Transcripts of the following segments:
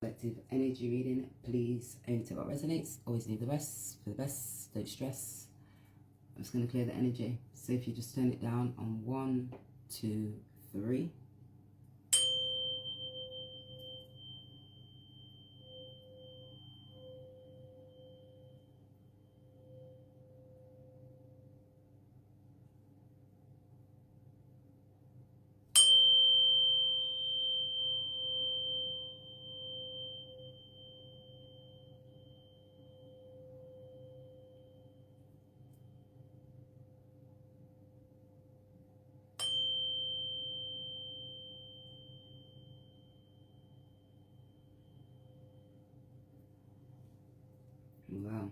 Collective energy reading, please only take what resonates. Always need the rest for the best. Don't stress. I'm just going to clear the energy. So if you just turn it down on 1, 2, 3. Wow.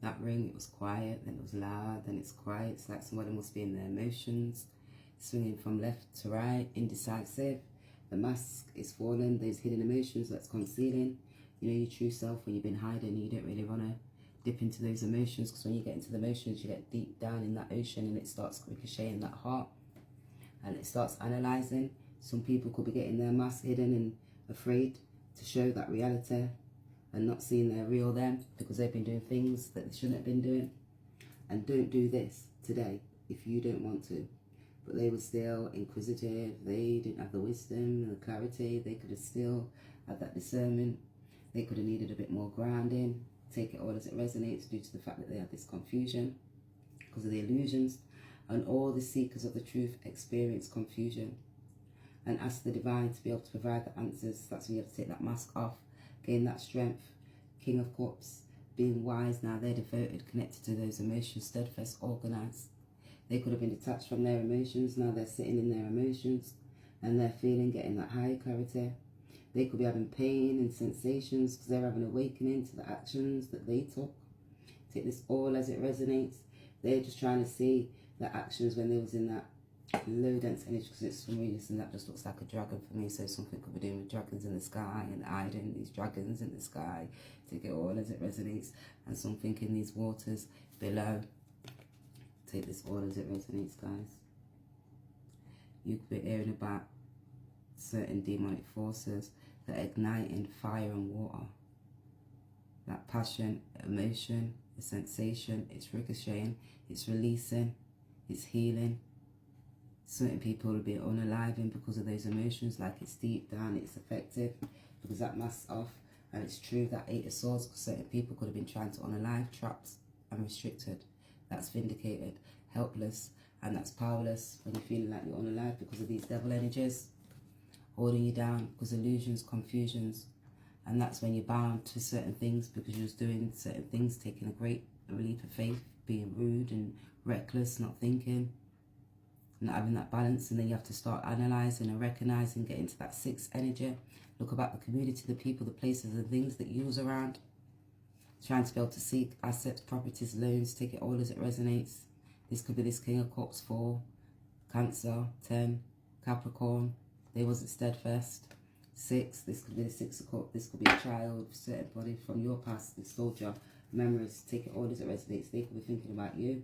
That ring, it was quiet, then it was loud, then it's quiet. It's like somebody must be in their emotions, swinging from left to right, indecisive. The mask is falling, those hidden emotions that's concealing. You know your true self when you've been hiding. You don't really want to dip into those emotions, because when you get into the emotions, you get deep down in that ocean and it starts ricocheting that heart and it starts analysing. Some people could be getting their mask hidden and afraid to show that reality, and not seeing their real them because they've been doing things that they shouldn't have been doing. And don't do this today if you don't want to. But they were still inquisitive. They didn't have the wisdom and the clarity. They could have still had that discernment. They could have needed a bit more grounding. Take it all as it resonates due to the fact that they had this confusion because of the illusions. And all the seekers of the truth experience confusion. And ask the divine to be able to provide the answers. That's when you have to take that mask off. Gain that strength. King of Cups, being wise now, they're devoted, connected to those emotions, steadfast, organized. They could have been detached from their emotions. Now they're sitting in their emotions and they're feeling, getting that higher clarity. They could be having pain and sensations because they're having awakening to the actions that they took. Take this all as it resonates. They're just trying to see the actions when they was in that low dense energy, because it's for me, and that just looks like a dragon for me. So something could be doing with dragons in the sky and hiding these dragons in the sky. Take it all as it resonates. And something in these waters below. Take this all as it resonates, guys. You could be hearing about certain demonic forces that are igniting fire and water. That passion, emotion, the sensation, it's ricocheting, it's releasing, it's healing. Certain people will be unaliving because of those emotions, like it's deep down, it's effective because that mask's off. And it's true that 8 of Swords, because certain people could have been trying to unalive, trapped and restricted. That's vindicated, helpless, and that's powerless when you're feeling like you're unalive because of these devil energies holding you down, because illusions, confusions. And that's when you're bound to certain things because you're just doing certain things, taking a great leap of faith, being rude and reckless, not thinking, not having that balance. And then you have to start analysing and recognising, get into that 6th energy. Look about the community, the people, the places and things that you was around. Trying to be able to seek assets, properties, loans, take it all as it resonates. This could be this King of Cups, 4, Cancer, 10, Capricorn. They wasn't steadfast. 6, this could be the 6 of Cups. This could be a child, certain body from your past, the soldier, memories. Take it all as it resonates. They could be thinking about you.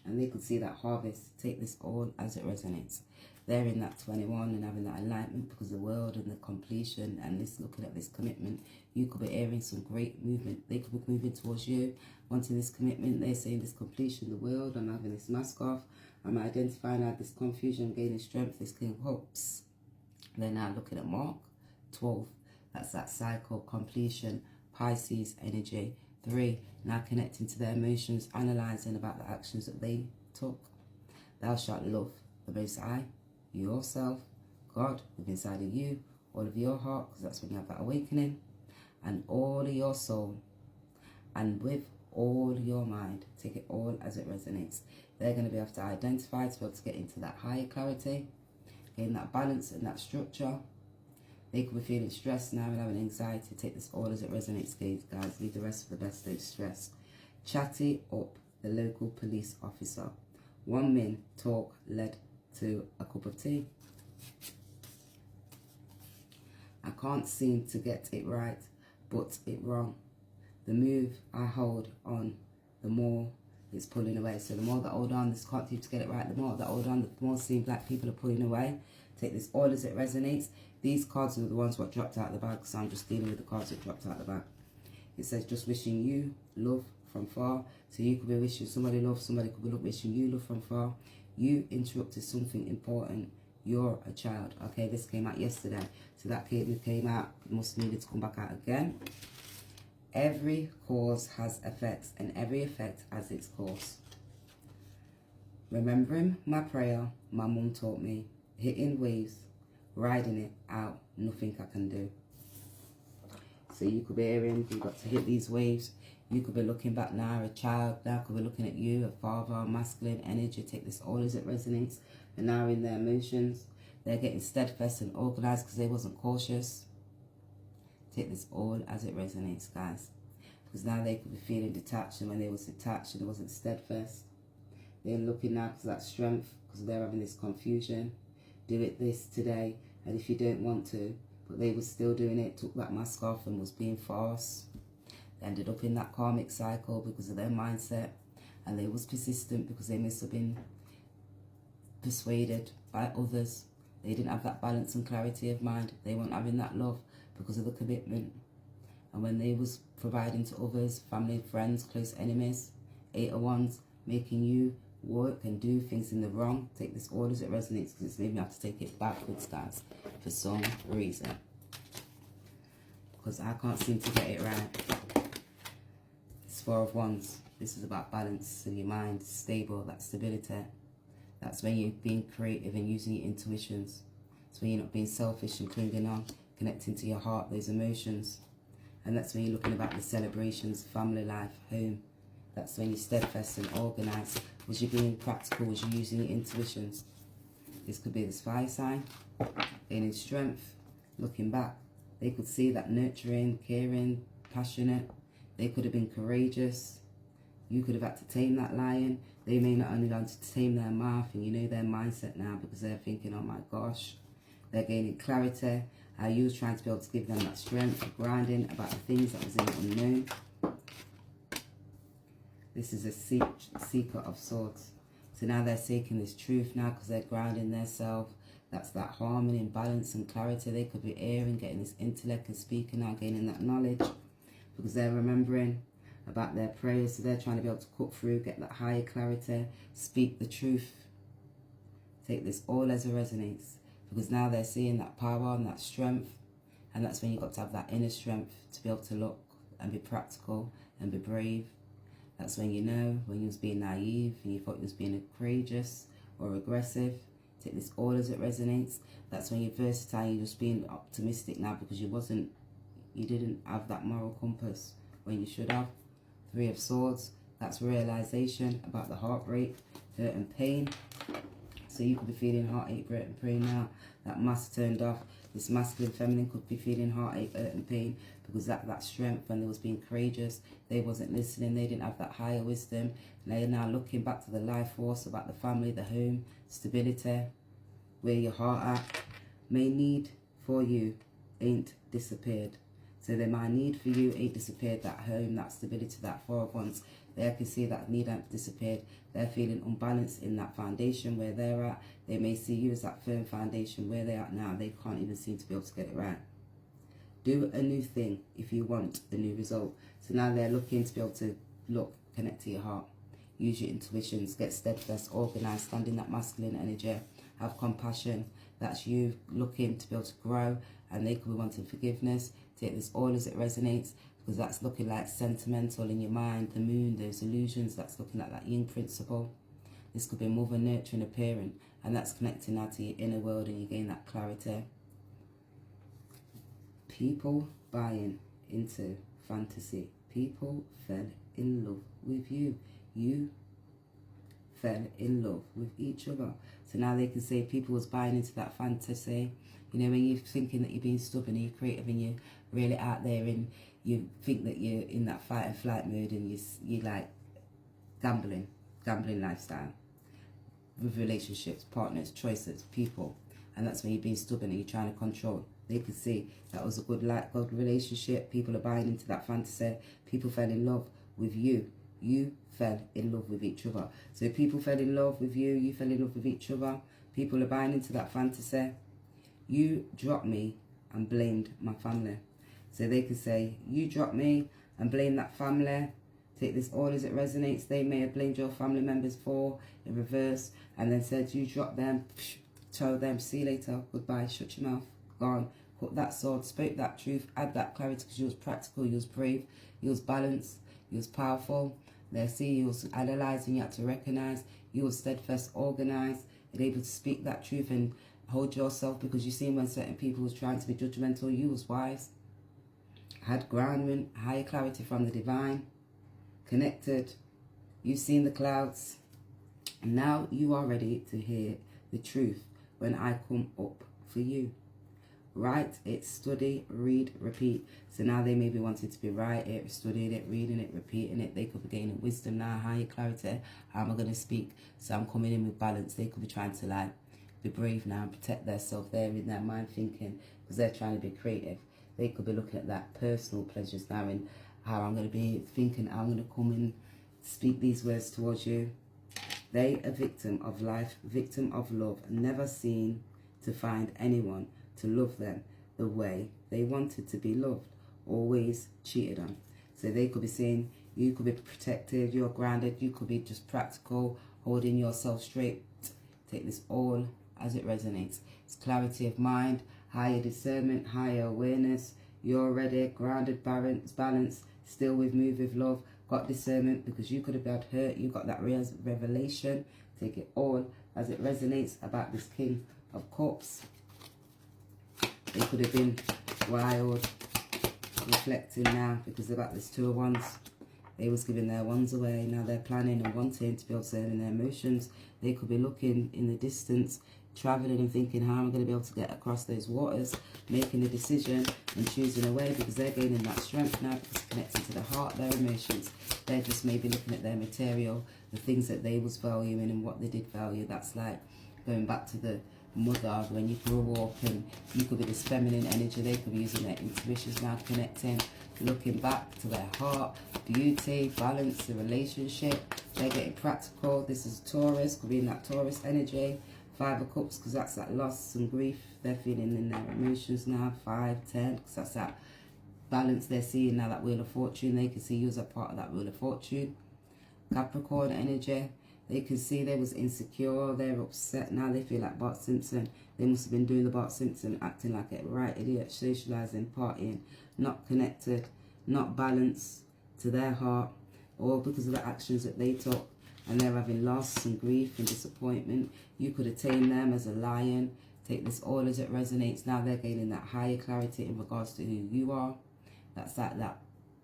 And they could see that harvest. Take this all as it resonates. They're in that 21 and having that alignment because of the world and the completion and this, looking at this commitment. You could be hearing some great movement. They could be moving towards you, wanting this commitment. They're saying this completion, the world, I'm having this mask off. I'm identifying out this confusion, gaining strength, this King of Hopes. They're now looking at Mark 12. That's that cycle, completion, Pisces energy. 3, now connecting to their emotions, analysing about the actions that they took. Thou shalt love the Most High, yourself, God, within inside of you, all of your heart, because that's when you have that awakening, and all of your soul, and with all your mind. Take it all as it resonates. They're going to be able to identify, to be able to get into that higher clarity, gain that balance and that structure. They could be feeling stressed now and having anxiety. Take this all as it resonates, guys. Leave the rest for the best. Don't stress. Chatty up the local police officer. 1 min talk led to a cup of tea. I can't seem to get it right, but it wrong. The move I hold on, the more it's pulling away. So the more that I hold on, this can't seem to get it right. The more that I hold on, the more it seems like people are pulling away. Take this all as it resonates. These cards are the ones what dropped out of the bag, so I'm just dealing with the cards that dropped out of the bag. It says just wishing you love from far. So you could be wishing somebody love, somebody could be wishing you love from far. You interrupted something important. You're a child. Okay, this came out yesterday. So that came out, must needed to come back out again. Every cause has effects, and every effect has its cause. Remembering my prayer, my mum taught me, hitting waves, riding it out, nothing I can do. So you could be hearing, you've got to hit these waves. You could be looking back now, a child now could be looking at you, a father, masculine energy. Take this all as it resonates. And now in their emotions, they're getting steadfast and organized because they wasn't cautious. Take this all as it resonates, guys. Because now they could be feeling detached, and when they was detached and it wasn't steadfast, they're looking now for that strength because they're having this confusion. Do it this today, and if you don't want to, but they were still doing it, took that mask off and was being false. They ended up in that karmic cycle because of their mindset, and they was persistent because they must have been persuaded by others. They didn't have that balance and clarity of mind. They weren't having that love because of the commitment. And when they was providing to others, family, friends, close enemies, 8 of Wands, making you work and do things in the wrong. Take this all as it resonates because it's made me have to take it backwards, guys, for some reason. Because I can't seem to get it right. It's 4 of Wands. This is about balance in your mind, stable, that stability. That's when you're being creative and using your intuitions. It's when you're not being selfish and clinging on, connecting to your heart, those emotions. And that's when you're looking about the celebrations, family life, home. That's when you're steadfast and organised. Was you being practical? Was you using your intuitions? This could be this fire sign, gaining strength, looking back. They could see that nurturing, caring, passionate. They could have been courageous. You could have had to tame that lion. They may not only learn to tame their mouth, and you know their mindset now because they're thinking, oh my gosh. They're gaining clarity. How you was trying to be able to give them that strength, grounding about the things that was in the unknown. This is a seeker of swords. So now they're seeking this truth now because they're grounding themselves. That's that harmony and balance and clarity. They could be hearing, getting this intellect and speaking now, gaining that knowledge because they're remembering about their prayers. So they're trying to be able to cut through, get that higher clarity, speak the truth. Take this all as it resonates because now they're seeing that power and that strength. And that's when you've got to have that inner strength to be able to look and be practical and be brave. That's when you know when you was being naive and you thought you was being courageous or aggressive. Take this all as it resonates. That's when you're versatile, you're just being optimistic now because you didn't have that moral compass when you should have. 3 of Swords, that's realization about the heartbreak, hurt and pain. So you could be feeling heartache, hurt and pain now. That mask turned off. This masculine, feminine could be feeling heartache, hurt and pain because that strength when they was being courageous, they wasn't listening, they didn't have that higher wisdom. And they're now looking back to the life force about the family, the home, stability, where your heart at. May need for you ain't disappeared. So then my need for you ain't disappeared, that home, that stability, that 4 of Wands. There I can see that need ain't disappeared. They're feeling unbalanced in that foundation where they're at. They may see you as that firm foundation where they're at now. They can't even seem to be able to get it right. Do a new thing if you want a new result. So now they're looking to be able to look, connect to your heart. Use your intuitions, get steadfast, organised, stand in that masculine energy. Have compassion. That's you looking to be able to grow, and they could be wanting forgiveness. Take this all as it resonates because that's looking like sentimental in your mind, the moon, those illusions. That's looking like that yin principle. This could be mother, nurturing, a parent, and that's connecting now to your inner world and you gain that clarity. People buying into fantasy. People fell in love with you. You fell in love with each other. So now they can say people was buying into that fantasy. You know, when you're thinking that you're being stubborn and you're creative and you're really out there and you think that you're in that fight and flight mode and you like gambling lifestyle with relationships, partners, choices, people. And that's when you're being stubborn and you're trying to control. They could see that was a good relationship. People are buying into that fantasy. People fell in love with you. You fell in love with each other. So people fell in love with you. You fell in love with each other. People are buying into that fantasy. you dropped me and blamed my family. So they could say, you dropped me and blame that family. Take this all as it resonates. They may have blamed your family members for in reverse, and then said, you dropped them, tell them, see you later, goodbye, shut your mouth, gone. Put that sword, spoke that truth, add that clarity, because you was practical, you was brave, you was balanced, you was powerful. They see you was analysing, you had to recognise, you was steadfast, organised, and able to speak that truth and hold yourself, because you seen when certain people was trying to be judgmental, you was wise, had grounding, higher clarity from the divine, connected, you've seen the clouds, and now you are ready to hear the truth when I come up for you. Write it, study, read, repeat. So now they may be wanting to be writing it, studying it, reading it, repeating it. They could be gaining wisdom now, higher clarity. How am I going to speak? So I'm coming in with balance. They could be trying to like be brave now and protect themselves. They're in their mind thinking, because they're trying to be creative. They could be looking at that personal pleasures now and how I'm going to be thinking, I'm going to come and speak these words towards you. They a victim of life, victim of love, never seen to find anyone to love them the way they wanted to be loved, always cheated on. So they could be saying, you could be protected, you're grounded, you could be just practical, holding yourself straight. Take this all as it resonates. It's clarity of mind, higher discernment, higher awareness. You're ready, grounded, balanced, still with move with love, got discernment, because you could have got hurt, you got that revelation. Take it all as it resonates about this King of Cups. They could have been wild, reflecting now, because about this Two of Wands. They was giving their wands away. Now they're planning and wanting to be observing their emotions. They could be looking in the distance, traveling and thinking, how am I going to be able to get across those waters, making a decision and choosing a way, because they're gaining that strength now, because connecting to the heart, their emotions. They're just maybe looking at their material, the things that they was valuing and what they did value. That's like going back to the mother when you grew up, and you could be this feminine energy. They could be using their intuitions now, connecting, looking back to their heart, beauty, balance, the relationship. They're getting practical. This is Taurus, could be in that Taurus energy. 5 of Cups, because that's that loss and grief they're feeling in their emotions now. 5, 10, because that's that balance they're seeing now, that Wheel of Fortune. They can see you as a part of that Wheel of Fortune. Capricorn energy. They can see they was insecure, they're upset. Now they feel like Bart Simpson. They must have been doing the Bart Simpson, acting like a right idiot, socialising, partying, not connected, not balanced to their heart, all because of the actions that they took. And they're having loss and grief and disappointment. You could attain them as a lion. Take this all as it resonates. Now they're gaining that higher clarity in regards to who you are. That's like that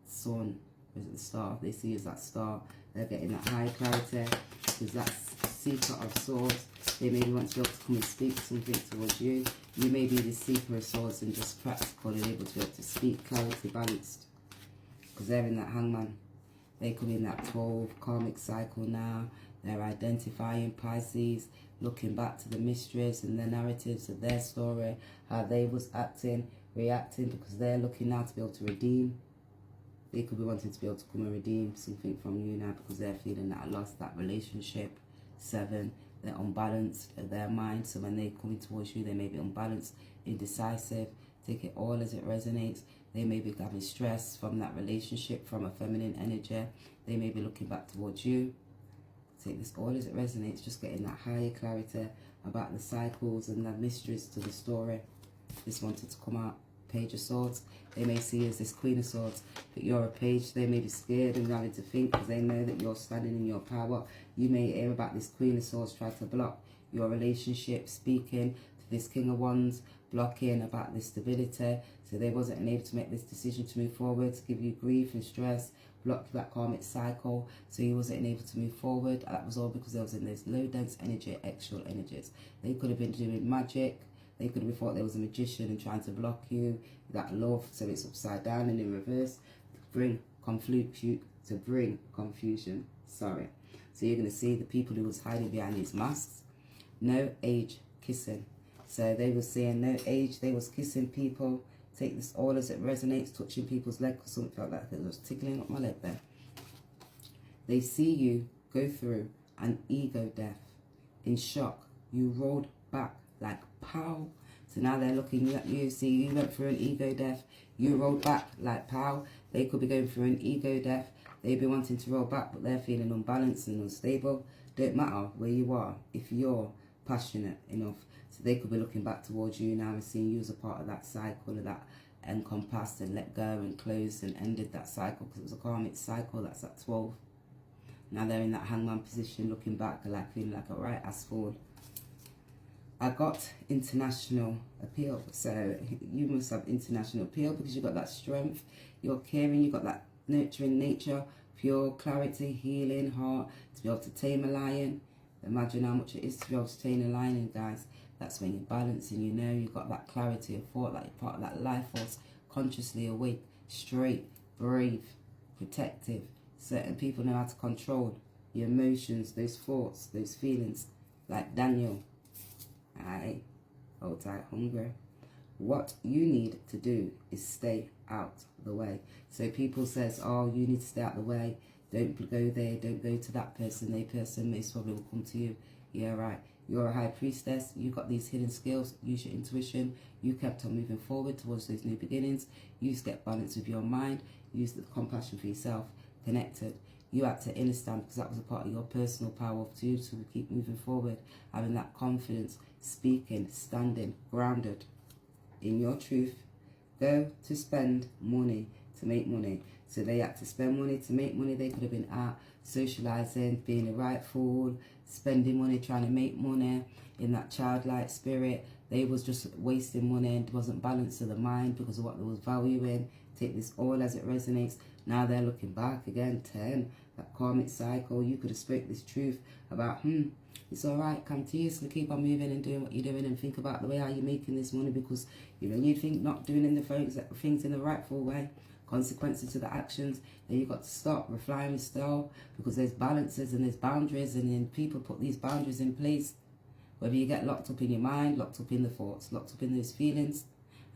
sun, is it the star? They see you as that star. They're getting that higher clarity, because that's Seeker of Swords. They maybe want to be able to come and speak something towards you. You may be the Seeker of Swords and just practical and able to be able to speak, clarity, balanced, because they're in that Hangman. They could be in that 12 karmic cycle now. They're identifying Pisces, looking back to the mysteries and the narratives of their story, how they was acting, reacting, because they're looking now to be able to redeem. They could be wanting to be able to come and redeem something from you now, because they're feeling that lost, that relationship. 7, they're unbalanced in their mind. So when they're coming towards you, they may be unbalanced, indecisive. Take it all as it resonates. They may be having stress from that relationship, from a feminine energy. They may be looking back towards you. Take this all as it resonates, just getting that higher clarity about the cycles and the mysteries to the story. This wanted to come out. Page of Swords. They may see you as this Queen of Swords, but you're a page. They may be scared and having to think, because they know that you're standing in your power. You may hear about this Queen of Swords try to block your relationship, speaking to this King of Wands, blocking about this stability. So they wasn't able to make this decision to move forward, to give you grief and stress, block that karmic cycle. So you wasn't able to move forward. That was all because they was in this low dense energy, external energies. They could have been doing magic. They could have thought there was a magician and trying to block you, that love, so it's upside down and in reverse, to bring confusion. Sorry. So you're going to see the people who was hiding behind these masks. No age kissing. So they were saying no age, they was kissing people. Take this all as it resonates, touching people's leg, because something felt like it was tickling up my leg there. They see you go through an ego death. In shock, you rolled back like pow. So now they're looking at you. See, you went through an ego death. You rolled back like pow. They could be going through an ego death. They've been wanting to roll back, but they're feeling unbalanced and unstable. Don't matter where you are if you're passionate enough. So they could be looking back towards you now and seeing you as a part of that cycle, of that encompassed and let go and closed and ended that cycle, because it was a karmic cycle. That's at 12. Now they're in that hangman position, looking back, like feeling like a right ass fall. I got international appeal. So you must have international appeal because you've got that strength, you're caring, you've got that nurturing nature, pure clarity, healing heart, to be able to tame a lion. Imagine how much it is to be able to tame a lion, guys. That's when you're balancing, you know, you've got that clarity of thought, like you're part of that life force, consciously awake, straight, brave, protective. Certain people know how to control your emotions, those thoughts, those feelings, like Daniel. Aye, hold tight, hungry. What you need to do is stay out the way. So people says, oh, you need to stay out the way. Don't go there, don't go to that person. They person most probably will come to you. Yeah, right. You're a high priestess. You got these hidden skills. Use your intuition. You kept on moving forward towards those new beginnings. Use get balance with your mind. Use the compassion for yourself. Connected. You had to understand, because that was a part of your personal power too, to keep moving forward. Having that confidence, speaking, standing, grounded in your truth. Go to spend money to make money. So they had to spend money to make money. They could have been out socializing, being a right fool, spending money, trying to make money in that childlike spirit. They was just wasting money and wasn't balanced to the mind because of what they was valuing. Take this all as it resonates. Now they're looking back again, 10, that karmic cycle. You could have spoke this truth about, it's all right, continuously keep on moving and doing what you're doing, and think about the way how you're making this money, because you know, you think not doing in the things in the rightful way, consequences to the actions, then you've got to stop, refine, restore, because there's balances and there's boundaries, and then people put these boundaries in place, whether you get locked up in your mind, locked up in the thoughts, locked up in those feelings.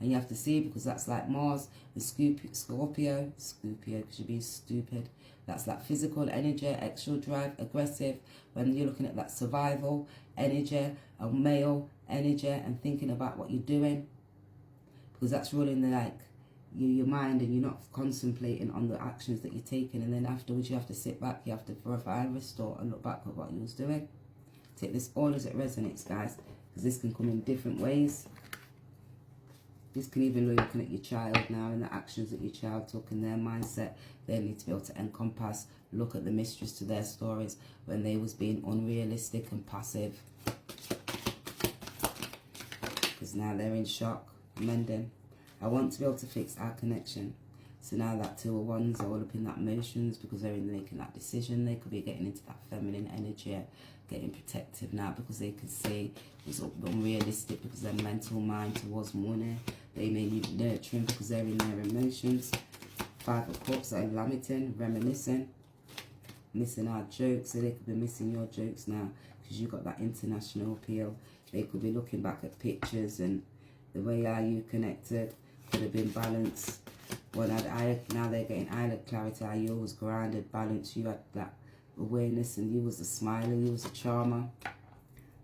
And you have to see, because that's like Mars and Scorpio, because you're being stupid. That's like physical energy, extra drive, aggressive. When you're looking at that survival energy, a male energy, and thinking about what you're doing. Because that's ruling the, like, your mind, and you're not contemplating on the actions that you're taking. And then afterwards you have to sit back, you have to refine, restore, and look back at what you was doing. Take this all as it resonates, guys, because this can come in different ways. This can even be looking at your child now and the actions that your child took and their mindset. They need to be able to encompass, look at the mysteries to their stories when they was being unrealistic and passive. Because now they're in shock, mending. I want to be able to fix our connection. So now that 2 of Wands are all up in that emotions, because they're in making that decision. They could be getting into that feminine energy, getting protective now, because they could see it's unrealistic, because their mental mind towards money. They may need nurturing because they're in their emotions. 5 of Cups are lamenting, reminiscing, missing our jokes. So they could be missing your jokes now, because you've got that international appeal. They could be looking back at pictures and the way how you connected could have been balanced. Well, now they're getting eyelid clarity. How you was grounded, balanced. You had that awareness, and you was a smiler, you was a charmer.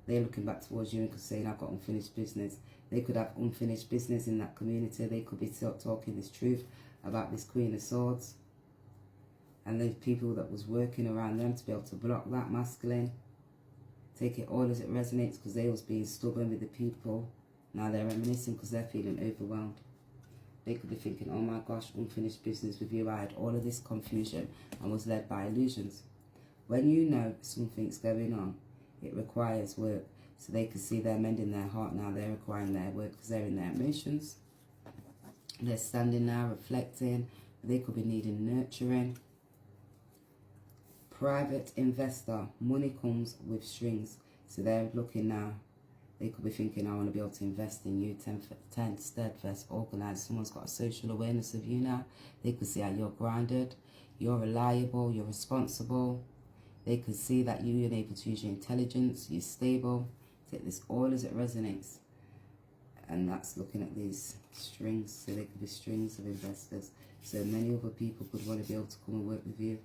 They're looking back towards you and could say, I've got unfinished business. They could have unfinished business in that community. They could be talking this truth about this Queen of Swords. And there's people that was working around them to be able to block that masculine. Take it all as it resonates, because they was being stubborn with the people. Now they're reminiscing because they're feeling overwhelmed. They could be thinking, oh my gosh, unfinished business with you. I had all of this confusion and was led by illusions. When you know something's going on, it requires work. So they can see they're mending their heart now. They're requiring their work because they're in their emotions. They're standing now, reflecting. They could be needing nurturing. Private investor. Money comes with strings. So they're looking now. They could be thinking, I want to be able to invest in you. 10 steadfast, organized. Someone's got a social awareness of you now. They could see how you're grounded. You're reliable. You're responsible. They could see that you're able to use your intelligence. You're stable. Take this all as it resonates. And that's looking at these strings. So they could be strings of investors. So many other people could want to be able to come and work with you.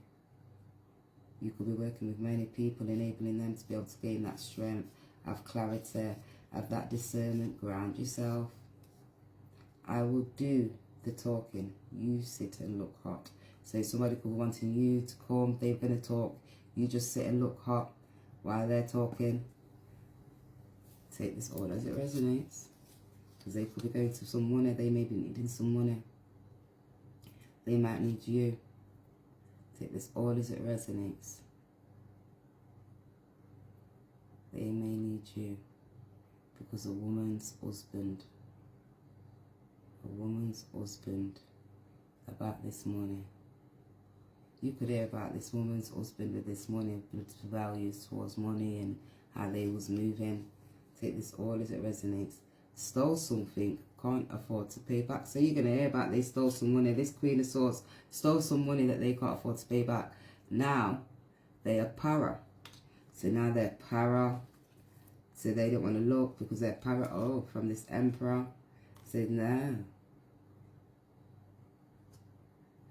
You could be working with many people, enabling them to be able to gain that strength, have clarity, Have that discernment, ground yourself. I will do the talking. You sit and look hot. So somebody could be wanting you to come, they're going to talk. You just sit and look hot while they're talking. Take this all as it resonates. Because they could be going to some money. They may be needing some money. They might need you. Take this all as it resonates. They may need you. Because a woman's husband, about this money. You could hear about this woman's husband with this money, with values towards money and how they was moving. Take this all as it resonates. Stole something, can't afford to pay back. So you're going to hear about they stole some money. This Queen of Swords stole some money that they can't afford to pay back. Now, they are parra. So now they're parra. So they don't want to look because they're parra. Oh, from this Emperor. So no.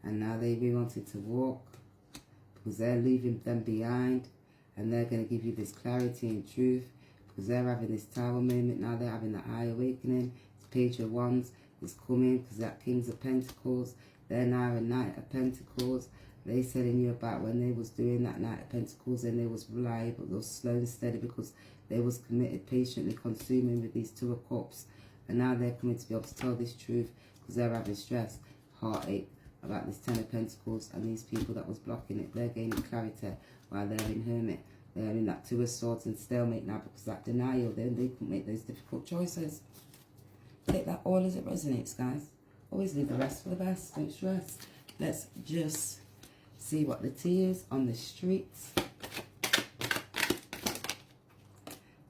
And now they really wanted to walk because they're leaving them behind. And they're going to give you this clarity and truth because they're having this Tower moment. Now they're having the High Awakening. This Page of Wands is coming because that Kings of Pentacles. They're now a Knight of Pentacles. They telling you about when they was doing that Knight of Pentacles and they was reliable, they was slow and steady because they was committed, patiently consuming with these Two of Cups. And now they're coming to be able to tell this truth because they're having stress, heartache about this Ten of Pentacles and these people that was blocking it. They're gaining clarity while they're in Hermit. They're in that Two of Swords and stalemate now because that denial, then they couldn't make those difficult choices. Take that all as it resonates, guys. Always leave the rest for the best. Don't stress. Let's just see what the tea is on the streets.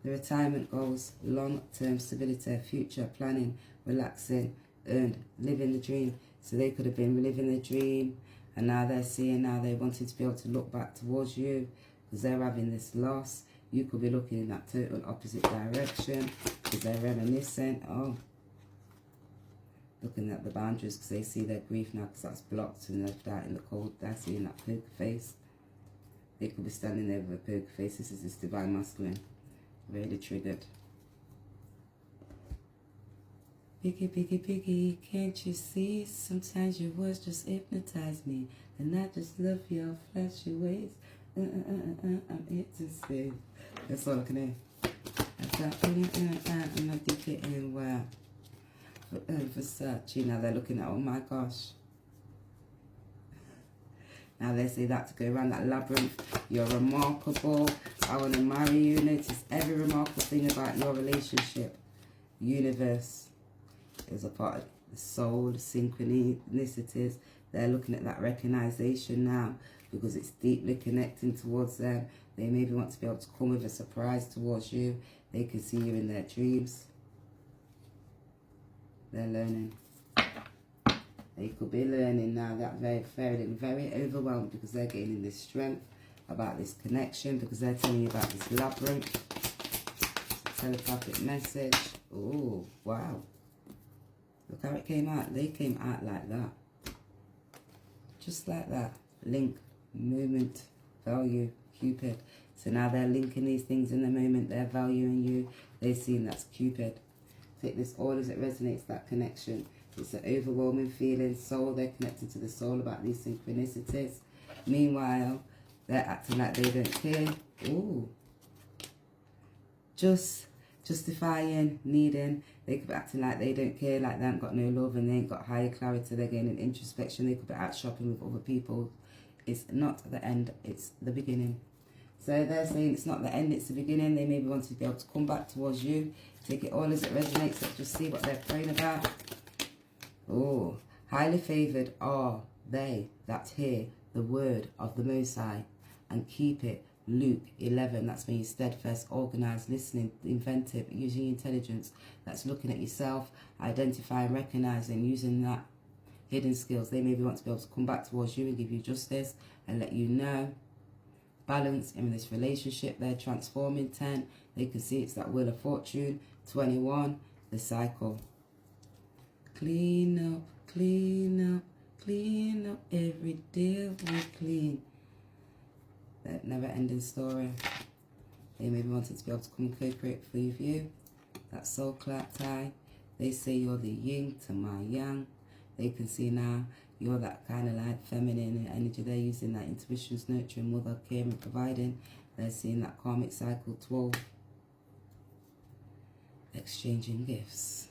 The retirement goals, long-term stability, future planning, relaxing, earned, living the dream. So they could have been living the dream and now they're seeing, now they wanted to be able to look back towards you because they're having this loss. You could be looking in that total opposite direction because they're reminiscent. Oh, looking at the boundaries because they see their grief now because that's blocked and left out in the cold. They're seeing that poker face. They could be standing there with a poker face. This is this divine masculine. Really triggered. Piggy, piggy, piggy, can't you see? Sometimes your words just hypnotize me. And I just love your flashy ways. I'm here to stay. That's all I can hear. I'm not declaring wow. Versace, now they're looking at, oh my gosh. Now they say that to go around that labyrinth. You're remarkable. I want to marry you. Notice every remarkable thing about your relationship. Universe is a part of the soul, the synchronicities. They're looking at that recognition now because it's deeply connecting towards them. They maybe want to be able to come with a surprise towards you. They can see you in their dreams. They're learning. They could be learning now that they're feeling very overwhelmed because they're gaining this strength about this connection because they're telling you about this labyrinth. Telepathic message. Oh, wow. Look how it came out. They came out like that. Just like that. Link, movement, value, Cupid. So now they're linking these things in the moment. They're valuing you. They're seeing that's Cupid. Take this all as it resonates, that connection. It's an overwhelming feeling. Soul, they're connected to the soul about these synchronicities. Meanwhile, they're acting like they don't care. Ooh. Just justifying, needing. They could be acting like they don't care, like they haven't got no love and they ain't got higher clarity. They're gaining introspection. They could be out shopping with other people. It's not the end, it's the beginning. So they're saying it's not the end, it's the beginning. They maybe want to be able to come back towards you. Take it all as it resonates. Let's just see what they're praying about. Oh, highly favoured are they that hear the word of the Most High and keep it. Luke 11, that's when you're steadfast, organised, listening, inventive, using your intelligence. That's looking at yourself, identifying, recognising, using that hidden skills. They maybe want to be able to come back towards you and give you justice and let you know. Balance in this relationship, they're transforming. 10, they can see it's that Wheel of Fortune. 21, the cycle. Clean up, clean up, clean up, every day we clean. That never-ending story. They maybe wanted to be able to come and co-create with you. that soul clap tie. They say you're the yin to my yang. They can see now you're that kind of like feminine energy. They're using that intuitions, nurturing, mother, caring, providing. They're seeing that karmic cycle 12. Exchanging gifts.